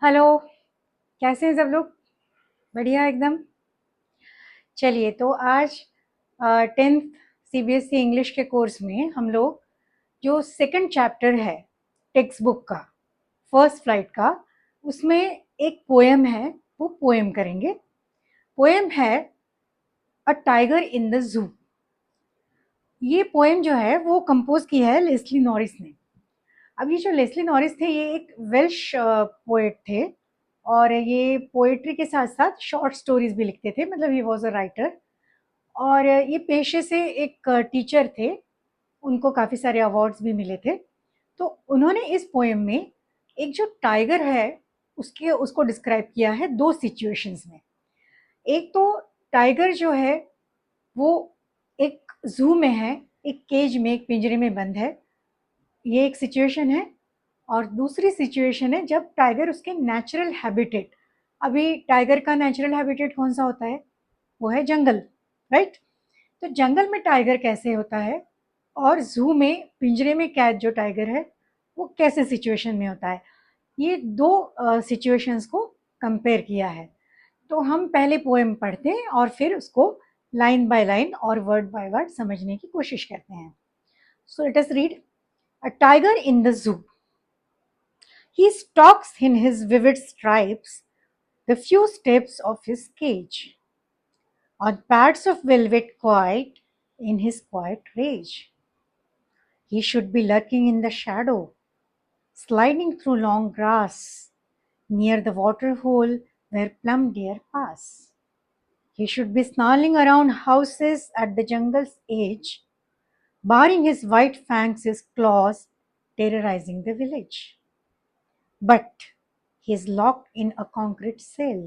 Hello. कैसे हैं सब लोग? बढ़िया एकदम। चलिए, तो आज 10th सीबीएसई इंग्लिश के कोर्स में हम लोग जो सेकंड चैप्टर है टेक्स्ट बुक का, फर्स्ट फ्लाइट का, उसमें एक पोएम है, वो पोएम करेंगे। पोएम है a tiger in the zoo. ये पोएम जो है वो कंपोज की है लेस्ली नॉरिस ने। अब ये जो लेस्ली नॉरिस थे, ये एक वेल्श पोएट थे, और ये पोएट्री के साथ साथ शॉर्ट स्टोरीज भी लिखते थे, मतलब ही वॉज अ राइटर। और ये पेशे से एक टीचर थे, उनको काफ़ी सारे अवार्ड्स भी मिले थे। तो उन्होंने इस पोएम में एक जो टाइगर है उसके उसको डिस्क्राइब किया है दो सिचुएशंस में। एक तो टाइगर जो है वो एक जू में है, एक केज में, एक पिंजरे में बंद है, ये एक सिचुएशन है। और दूसरी सिचुएशन है जब टाइगर उसके नेचुरल हैबिटेट, अभी टाइगर का नेचुरल हैबिटेट कौन सा होता है? वो है जंगल, राइट? तो जंगल में टाइगर कैसे होता है, और जू में पिंजरे में कैद जो टाइगर है वो कैसे सिचुएशन में होता है, ये दो सिचुएशंस को कंपेयर किया है। तो हम पहले पोएम पढ़ते हैं और फिर उसको लाइन बाय लाइन और वर्ड बाय वर्ड समझने की कोशिश करते हैं। So let us read. A tiger in the zoo, he stalks in his vivid stripes the few steps of his cage, on pads of velvet quiet in his quiet rage. He should be lurking in the shadow, sliding through long grass, near the water hole where plum deer pass. He should be snarling around houses at the jungle's edge, baring his white fangs, his claws, terrorizing the village. But he is locked in a concrete cell,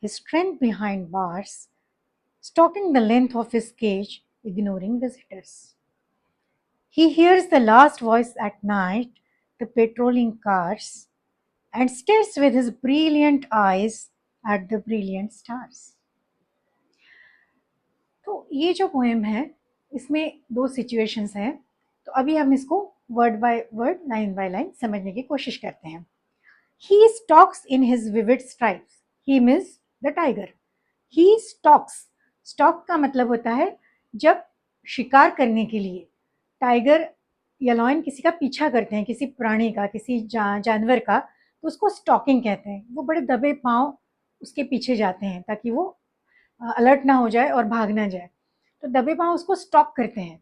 his strength behind bars, stalking the length of his cage, ignoring visitors. He hears the last voice at night, the patrolling cars, and stares with his brilliant eyes at the brilliant stars. तो ये जो poem है इसमें दो situations हैं। तो अभी हम इसको word by word, line by line समझने की कोशिश करते हैं। He stalks in his vivid stripes. He means the tiger. He stalks. Stalk का मतलब होता है जब शिकार करने के लिए टाइगर या लॉयन किसी का पीछा करते हैं, किसी प्राणी का, किसी जानवर का, तो उसको स्टॉकिंग कहते हैं। वो बड़े दबे पांव उसके पीछे जाते हैं ताकि वो अलर्ट ना हो जाए और भाग ना जाए। तो दबे पांव उसको स्टॉक करते हैं।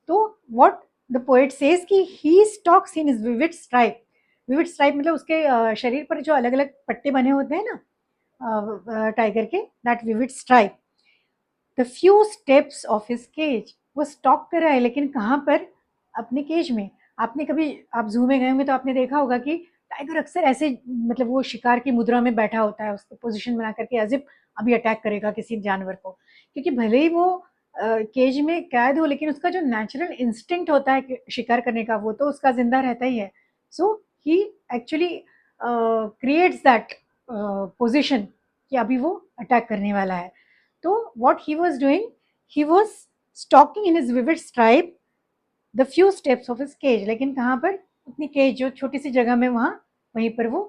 तो व्हाट द पोएट सेज कि he stalks in his vivid stripe. Vivid stripe मतलब उसके शरीर पर जो अलग अलग पट्टे बने होते हैं ना टाइगर के, that vivid stripe. The few steps of his cage, वो स्टॉक कर रहा है लेकिन कहाँ पर? अपने केज में। आपने कभी, आप जू में गए होंगे तो आपने देखा होगा कि टाइगर अक्सर ऐसे, मतलब वो शिकार की मुद्रा में बैठा होता है, उसको पोजीशन बना करके एज इफ अभी अटैक करेगा किसी जानवर को। क्योंकि भले ही वो केज में कैद हो, लेकिन उसका जो नेचुरल इंस्टिंक्ट होता है शिकार करने का, वो तो उसका जिंदा रहता ही है। सो ही एक्चुअली क्रिएट्स दैट पोजिशन कि अभी वो अटैक करने वाला है। तो what he was doing, he was stalking in his vivid stripe the few steps of his cage। लेकिन कहाँ पर? अपनी केज जो छोटी सी जगह में, वहां, वहीं पर वो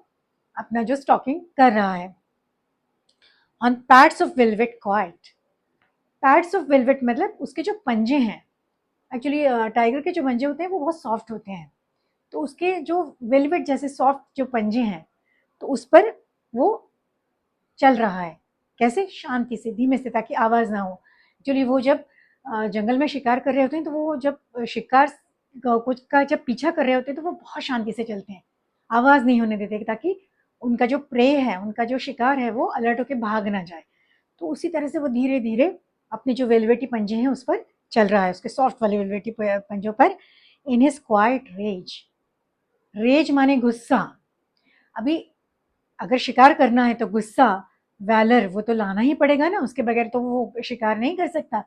अपना जो स्टॉकिंग कर रहा है। on pads of velvet quiet। pads of velvet मतलब उसके जो पंजे हैं, एक्चुअली टाइगर के जो पंजे होते हैं वो बहुत सॉफ्ट होते हैं। तो उसके जो वेलवेट जैसे सॉफ्ट जो पंजे हैं, तो उस पर वो चल रहा है। कैसे? शांति से, धीमे से, ताकि आवाज ना हो। एक्चुअली वो जब जंगल में शिकार कर रहे होते हैं, तो वो जब शिकार कुछ का जब पीछा कर रहे होते हैं तो वो बहुत शांति से चलते हैं, आवाज नहीं होने देते, ताकि उनका जो प्रे है, उनका जो शिकार है, वो अलर्ट होकर भाग ना जाए। तो उसी तरह से वो धीरे धीरे अपने जो वेलवेटी पंजे हैं उस पर चल रहा है, उसके सॉफ्ट वाले वेलवेटी पंजों पर। In his quiet rage. Rage माने गुस्सा। अभी अगर शिकार करना है तो गुस्सा, वैलर, वो तो लाना ही पड़ेगा ना, उसके बगैर तो वो शिकार नहीं कर सकता।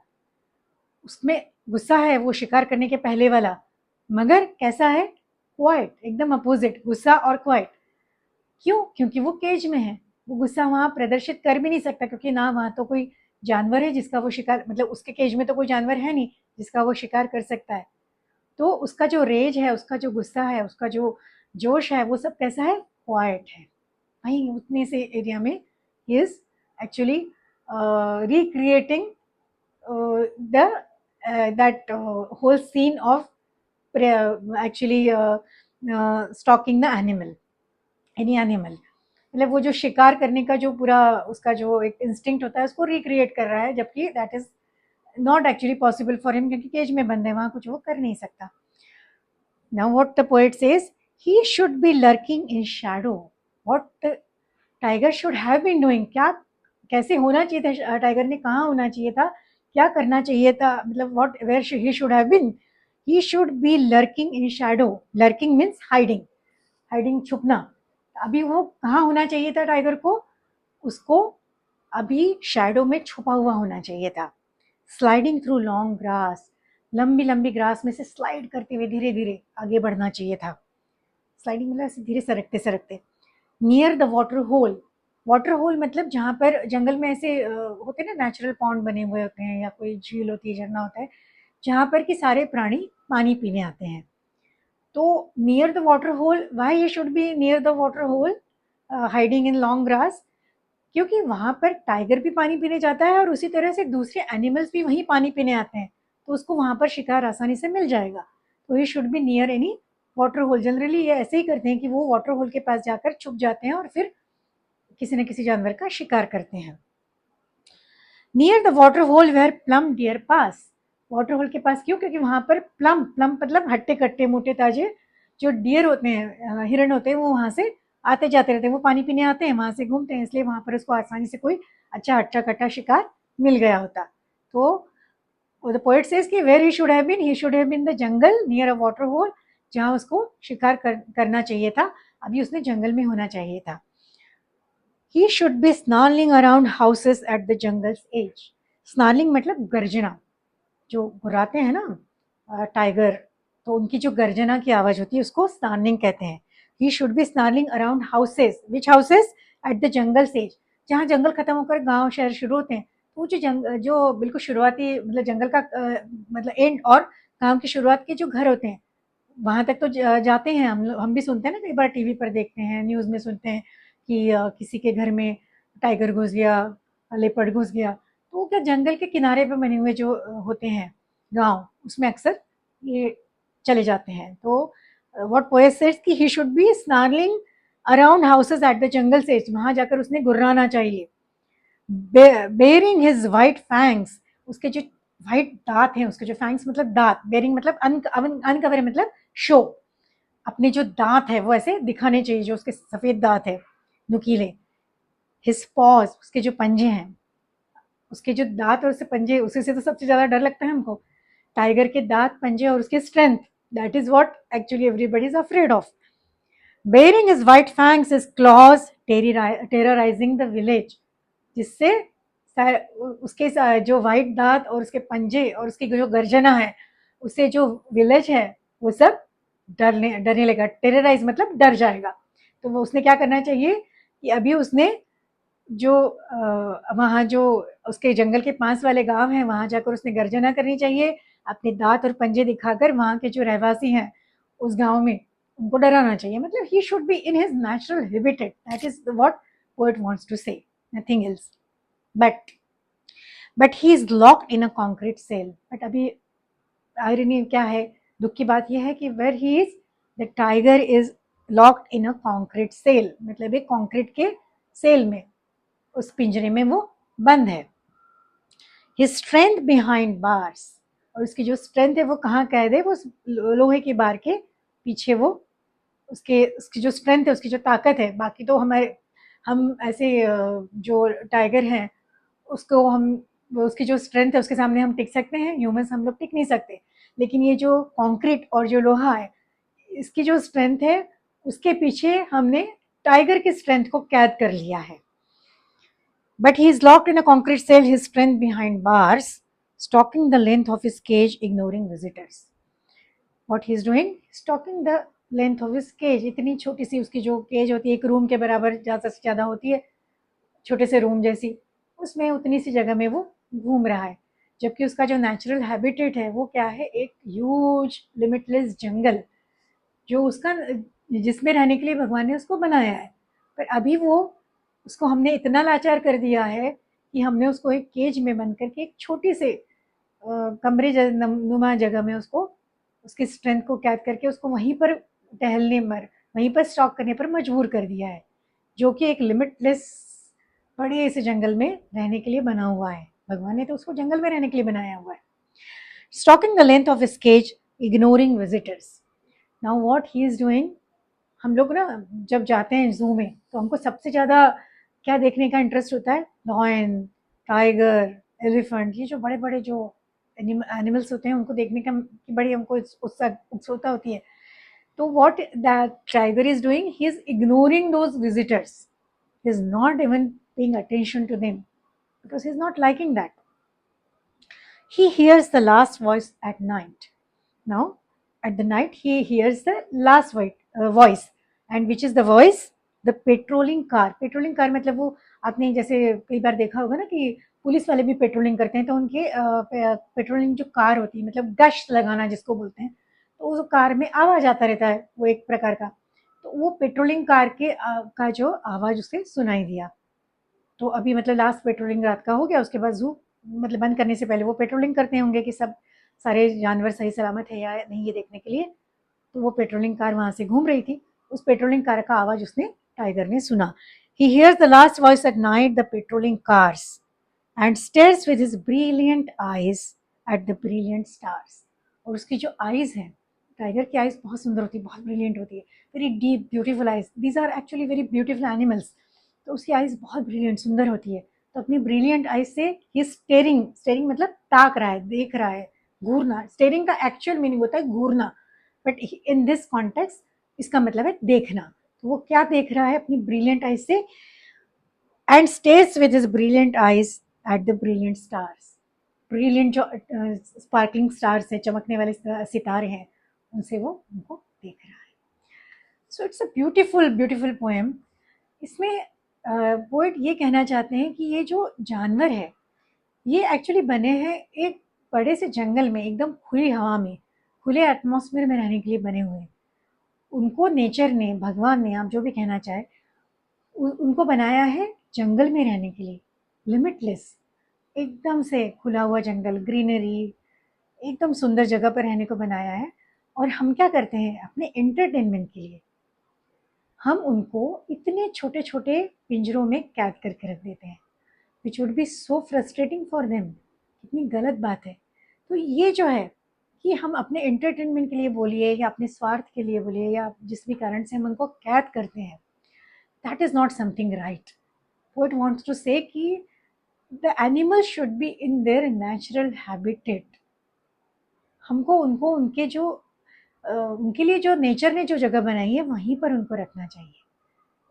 उसमें गुस्सा है, वो शिकार करने के पहले वाला। मगर कैसा है? क्वाइट, एकदम अपोजिट, गुस्सा और क्वाइट। क्यों? क्योंकि वो केज में है। वो गुस्सा वहां प्रदर्शित कर भी नहीं सकता, क्योंकि ना वहां तो कोई जानवर है जिसका वो शिकार, मतलब उसके केज में तो कोई जानवर है नहीं जिसका वो शिकार कर सकता है। तो उसका जो रेज है, उसका जो गुस्सा है, उसका जो जोश है, वो सब कैसा है? क्वाइट है, वहीं उतने से एरिया में he is actually recreating the that whole scene of actually stalking the animal, any animal. मतलब वो जो शिकार करने का जो पूरा उसका जो एक इंस्टिंक्ट होता है उसको रिक्रिएट कर रहा है, जबकि that is not actually possible for him, क्योंकि केज में बंद है, वहां कुछ वो कर नहीं सकता. Now what the poet says, he should be lurking in shadow. What the tiger should have been doing, क्या कैसे होना चाहिए था, टाइगर ने कहाँ होना चाहिए था, क्या करना चाहिए था, मतलब what where he should have been. He should be lurking in shadow. Lurking means hiding, hiding छुपना. अभी वो कहाँ होना चाहिए था टाइगर को, उसको अभी शैडो में छुपा हुआ होना चाहिए था. स्लाइडिंग थ्रू लॉन्ग ग्रास, लंबी लंबी ग्रास में से स्लाइड करते हुए धीरे धीरे आगे बढ़ना चाहिए था. स्लाइडिंग मतलब ऐसे धीरे सरकते सरकते. Near the water hole, water hole मतलब जहाँ पर जंगल में ऐसे होते हैं ना नेचुरल पॉन्ड बने हुए होते हैं, या कोई झील होती है, झरना होता है, जहाँ पर कि सारे प्राणी पानी पीने आते हैं. तो near the water hole, why he should be near the water hole hiding in long grass, क्योंकि वहां पर टाइगर भी पानी पीने जाता है और उसी तरह से दूसरे एनिमल्स भी वहीं पानी पीने आते हैं, तो उसको वहां पर शिकार आसानी से मिल जाएगा. तो he should be near any water hole. Generally ये ऐसे ही करते हैं कि वो वाटर होल के पास जाकर छुप जाते हैं और फिर किसी न किसी जानवर का शिकार करते हैं. Near the water hole where plump deer pass. Water hole के पास क्यों, क्योंकि वहां पर प्लम, प्लम मतलब हट्टे कट्टे मोटे ताजे जो डियर होते हैं, हिरण होते हैं, वो वहां से आते जाते रहते हैं, वो पानी पीने आते हैं, वहां से घूमते हैं, इसलिए वहां पर उसको आसानी से कोई अच्छा हट्टा कट्टा शिकार मिल गया होता. तो द पोएट सेज कि where he should have been, he should have been the jungle near a water hole, जहां उसको शिकार करना चाहिए था, अभी उसने जंगल में होना चाहिए था. He should be snarling around houses at the jungle's edge. Snarling मतलब गर्जना, जो गुर्राते हैं ना टाइगर, तो उनकी जो गर्जना की आवाज होती है उसको snarling कहते हैं. He should be snarling around houses. Which houses? At the jungle's edge. जहाँ जंगल खत्म होकर गांव शहर शुरू होते हैं, तो वो जो बिल्कुल शुरुआती मतलब जंगल का मतलब एंड और गांव की शुरुआत के जो घर होते हैं, वहां तक तो जाते हैं हम भी सुनते हैं ना, कई बार टीवी पर देखते हैं, न्यूज में सुनते हैं कि किसी के घर में टाइगर घुस गया, लेपर्ड घुस गया. तो वो क्या जंगल के किनारे पे बने हुए जो होते हैं गांव, उसमें अक्सर ये चले जाते हैं. तो व्हाट पोएट सेज कि ही should B snarling around houses at the jungle says, वहां जाकर उसने गुर्राना चाहिए. बेयरिंग हिज वाइट फैंग्स, उसके जो वाइट दांत हैं, उसके जो फैंग्स मतलब दांत, बेयरिंग मतलब अनकवर मतलब शो, अपने जो दांत है वो ऐसे दिखाने चाहिए, जो उसके सफेद दांत है नुकीले. हिज पॉज, उसके जो पंजे हैं, उसके जो दांत और उससे पंजे, उसी से तो सबसे ज्यादा डर लगता है हमको. टाइगर के दांत, पंजे और उसके strength, that is what actually everybody is afraid of. Bearing his white fangs, his clause terrorising the village, जिससे उसके जो वाइट दांत और उसके पंजे और उसकी जो गर्जना है, उससे जो विलेज है वो सब डरने डरने लगा. टेरराइज मतलब डर जाएगा. तो वो उसने क्या करना चाहिए कि अभी उसने जो वहाँ जो उसके जंगल के पास वाले गांव हैं, वहां जाकर उसने गर्जना करनी चाहिए, अपने दांत और पंजे दिखाकर वहां के जो रहवासी हैं उस गांव में उनको डराना चाहिए. मतलब he should be in his natural habitat, that is what poet wants to say, nothing else. But he is locked in a concrete cell. But अभी आयरनी क्या है, दुख की बात यह है कि where he is, the tiger is locked in a concrete cell, मतलब एक कॉन्क्रीट के सेल में, उस पिंजरे में वो बंद है. हिज स्ट्रेंथ बिहाइंड बार्स, और उसकी जो स्ट्रेंथ है वो कहाँ कैद है, वो लोहे की बार के पीछे. वो उसकी जो स्ट्रेंथ है, उसकी जो ताकत है, बाकी तो हम ऐसे जो टाइगर हैं उसको हम, उसकी जो स्ट्रेंथ है उसके सामने हम टिक सकते हैं, ह्यूमंस हम लोग टिक नहीं सकते. लेकिन ये जो कंक्रीट और जो लोहा है, इसकी जो स्ट्रेंथ है उसके पीछे हमने टाइगर की स्ट्रेंथ को कैद कर लिया है. But he is locked in a concrete cell, his strength behind bars, stalking the length of his cage, ignoring visitors. What he is doing, stalking the length of his cage. इतनी छोटी सी उसकी जो cage होती है, एक room के बराबर ज़्यादा से ज़्यादा होती है, छोटे से रूम जैसी, उसमें उतनी सी जगह में वो घूम रहा है. जबकि उसका जो नेचुरल हैबिटेट है वो क्या है, एक ह्यूज लिमिटलेस जंगल, जो उसका जिसमें रहने के लिए भगवान ने उसको बनाया है. पर अभी वो उसको हमने इतना लाचार कर दिया है कि हमने उसको एक केज में बंद करके एक छोटी से कमरे नुमा जगह में उसको उसकी स्ट्रेंथ को कैद करके उसको वहीं पर टहलने पर वहीं पर स्टॉक करने पर मजबूर कर दिया है, जो कि एक लिमिटलेस बड़े से जंगल में रहने के लिए बना हुआ है। भगवान ने तो उसको जंगल में रहने के लिए बनाया हुआ है। Stalking the length of his cage, ignoring visitors. Now what he is doing, हम लोग ना जब जाते हैं ज़ू में तो हमको सबसे ज़्यादा क्या देखने का इंटरेस्ट होता है, लॉयन, टाइगर, एलिफेंट, ये जो बड़े बड़े जो एनिमल्स होते हैं उनको देखने का की बड़ी हमको उत्सुकता होती है। तो what that tiger is doing, he is ignoring those visitors, he is not even paying attention to them because he is not liking that. He hears the last voice at night. Now, at the night, he hears the last voice. And which is the voice? The patrolling car. Patrolling car मतलब वो आपने जैसे कई बार देखा होगा ना कि police वाले भी पेट्रोलिंग करते हैं, तो उनके पेट्रोलिंग जो कार होती है, मतलब गश्त लगाना जिसको बोलते हैं, तो उस कार में आवाज आता रहता है, वो एक प्रकार का। तो वो पेट्रोलिंग कार के का जो आवाज उसे सुनाई दिया। तो अभी मतलब लास्ट पेट्रोलिंग रात का हो गया, उसके बाद ज़ू मतलब बंद करने से पहले वो पेट्रोलिंग करते होंगे कि सब सारे जानवर सही सलामत है या नहीं, ये देखने के लिए। तो वो पेट्रोलिंग कार वहाँ से घूम रही थी, उस पेट्रोलिंग कार का आवाज़ उसने टाइगर ने सुना। He hears the last voice at night the patrolling cars and stairs with his brilliant eyes at the brilliant stars. और उसकी जो आईज हैं, टाइगर की आईज बहुत सुंदर होती है, बहुत ब्रिलियंट होती है, very deep beautiful eyes, these are actually very beautiful animals. तो उसकी आईज बहुत ब्रिलियंट सुंदर होती है। तो अपनी ब्रिलियंट आईज से ही स्टेरिंग, स्टेरिंग मतलब ताक रहा है, देख रहा है, घूरना। स्टेरिंग का एक्चुअल मीनिंग होता है घूरना, बट इन दिस कॉन्टेक्स्ट इसका मतलब है देखना। तो वो क्या देख रहा है अपनी ब्रिलियंट आईज से, and stairs with his brilliant eyes at the brilliant stars. Brilliant जो स्पार्कलिंग स्टार्स है, चमकने वाले सितारे हैं, उनसे वो उनको देख रहा है। So it's a beautiful beautiful poem. इसमें पोएट ये कहना चाहते हैं कि ये जो जानवर है ये एक्चुअली बने हैं एक बड़े से जंगल में, एकदम खुली हवा में, खुले एटमॉस्फेयर में रहने के लिए बने हुए हैं। उनको नेचर ने, भगवान ने, आप जो भी कहना चाहे, उनको बनाया है जंगल में रहने के लिए, लिमिटलेस, एकदम से खुला हुआ जंगल, ग्रीनरी, एकदम सुंदर जगह पर रहने को बनाया है। और हम क्या करते हैं अपने एंटरटेनमेंट के लिए, हम उनको इतने छोटे छोटे पिंजरों में कैद करके रख देते हैं, which would be so frustrating for them. कितनी गलत बात है। तो ये जो है कि हम अपने एंटरटेनमेंट के लिए बोलिए या अपने स्वार्थ के लिए बोलिए या जिस भी कारण से हम उनको कैद करते हैं, that is not something right. Poet wants to say कि the animals should be in their natural habitat. हमको उनको उनके जो उनके लिए जो नेचर ने जो जगह बनाई है वहीं पर उनको रखना चाहिए।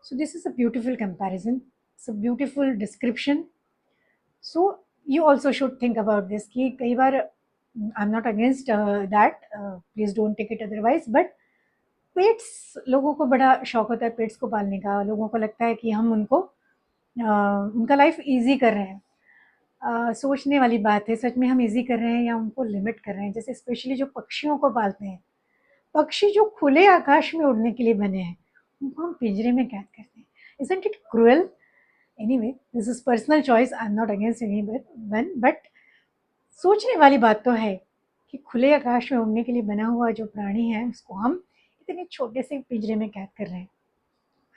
So this is a beautiful comparison, it's a beautiful description. So you also should think about this कि कई बार, I am not against that, please don't take it otherwise, but pets, लोगों को बड़ा शौक होता है पेट्स को पालने का। लोगों को लगता है कि हम उनको उनका लाइफ ईजी कर रहे हैं। सोचने वाली बात है, सच में हम ईजी कर रहे हैं या उनको लिमिट कर रहे हैं। जैसे स्पेशली जो पक्षियों को पालते हैं, पक्षी जो खुले आकाश में उड़ने के लिए बने हैं, उनको हम पिंजरे में कैद करते हैं। Isn't it cruel? Anyway, this is personal choice, I am not against anyone, but सोचने वाली बात तो है कि खुले आकाश में उड़ने के लिए बना हुआ जो प्राणी है उसको हम इतने छोटे से पिंजरे में कैद कर रहे हैं।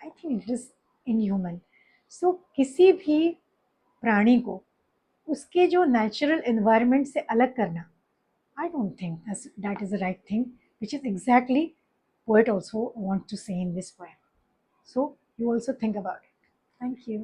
I think it is inhuman. So किसी भी प्राणी को उसके जो नेचुरल एनवायरनमेंट से अलग करना, I don't think that is the right thing, which is exactly poet also wants to say in this poem. So you also think about it. Thank you.